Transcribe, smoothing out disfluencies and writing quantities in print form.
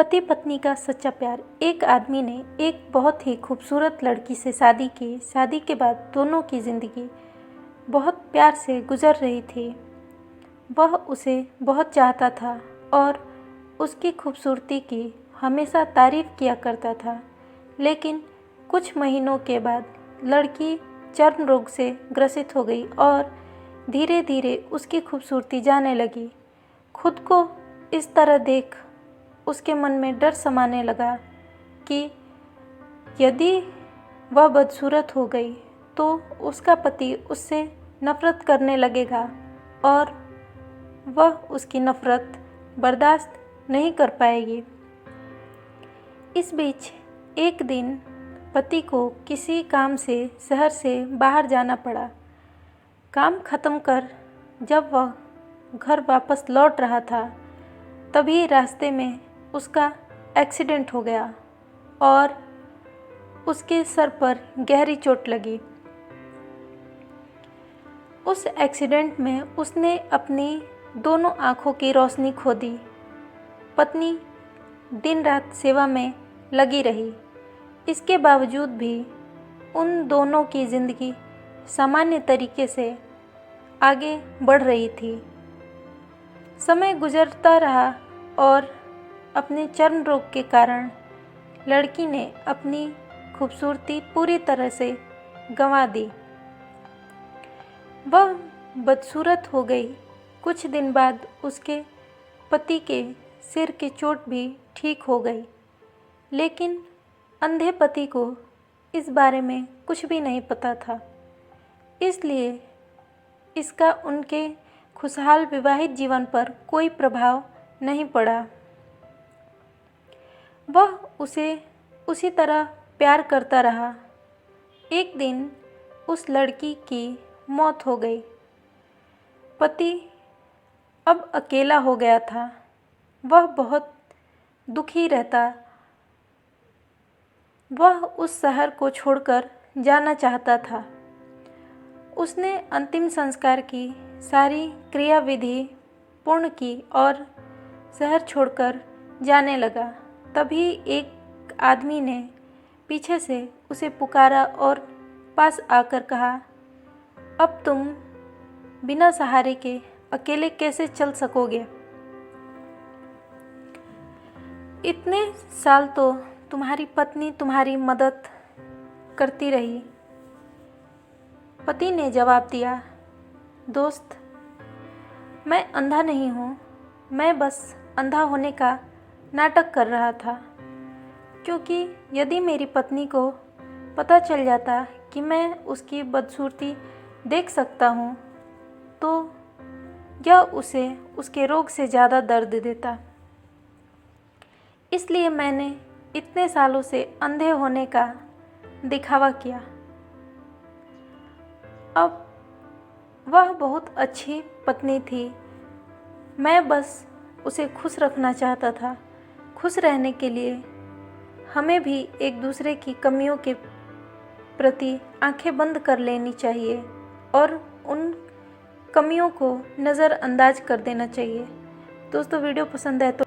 पति पत्नी का सच्चा प्यार। एक आदमी ने एक बहुत ही खूबसूरत लड़की से शादी की। शादी के बाद दोनों की ज़िंदगी बहुत प्यार से गुजर रही थी। वह उसे बहुत चाहता था और उसकी खूबसूरती की हमेशा तारीफ़ किया करता था। लेकिन कुछ महीनों के बाद लड़की चर्म रोग से ग्रसित हो गई और धीरे धीरे उसकी खूबसूरती जाने लगी। खुद को इस तरह देख उसके मन में डर समाने लगा कि यदि वह बदसूरत हो गई तो उसका पति उससे नफ़रत करने लगेगा और वह उसकी नफ़रत बर्दाश्त नहीं कर पाएगी। इस बीच एक दिन पति को किसी काम से शहर से बाहर जाना पड़ा। काम ख़त्म कर जब वह घर वापस लौट रहा था तभी रास्ते में उसका एक्सीडेंट हो गया और उसके सर पर गहरी चोट लगी। उस एक्सीडेंट में उसने अपनी दोनों आँखों की रोशनी खो दी। पत्नी दिन रात सेवा में लगी रही। इसके बावजूद भी उन दोनों की ज़िंदगी सामान्य तरीके से आगे बढ़ रही थी। समय गुजरता रहा और अपने चर्म रोग के कारण लड़की ने अपनी खूबसूरती पूरी तरह से गंवा दी। वह बदसूरत हो गई। कुछ दिन बाद उसके पति के सिर की चोट भी ठीक हो गई। लेकिन अंधे पति को इस बारे में कुछ भी नहीं पता था, इसलिए इसका उनके खुशहाल विवाहित जीवन पर कोई प्रभाव नहीं पड़ा। वह उसे उसी तरह प्यार करता रहा। एक दिन उस लड़की की मौत हो गई। पति अब अकेला हो गया था। वह बहुत दुखी रहता। वह उस शहर को छोड़कर जाना चाहता था। उसने अंतिम संस्कार की सारी क्रियाविधि पूर्ण की और शहर छोड़कर जाने लगा। तभी एक आदमी ने पीछे से उसे पुकारा और पास आकर कहा, अब तुम बिना सहारे के अकेले कैसे चल सकोगे? इतने साल तो तुम्हारी पत्नी तुम्हारी मदद करती रही। पति ने जवाब दिया, दोस्त, मैं अंधा नहीं हूँ। मैं बस अंधा होने का नाटक कर रहा था, क्योंकि यदि मेरी पत्नी को पता चल जाता कि मैं उसकी बदसूरती देख सकता हूँ तो यह उसे उसके रोग से ज़्यादा दर्द देता। इसलिए मैंने इतने सालों से अंधे होने का दिखावा किया। अब वह बहुत अच्छी पत्नी थी। मैं बस उसे खुश रखना चाहता था। खुश रहने के लिए हमें भी एक दूसरे की कमियों के प्रति आंखें बंद कर लेनी चाहिए और उन कमियों को नज़रअंदाज कर देना चाहिए। दोस्तों, वीडियो पसंद है तो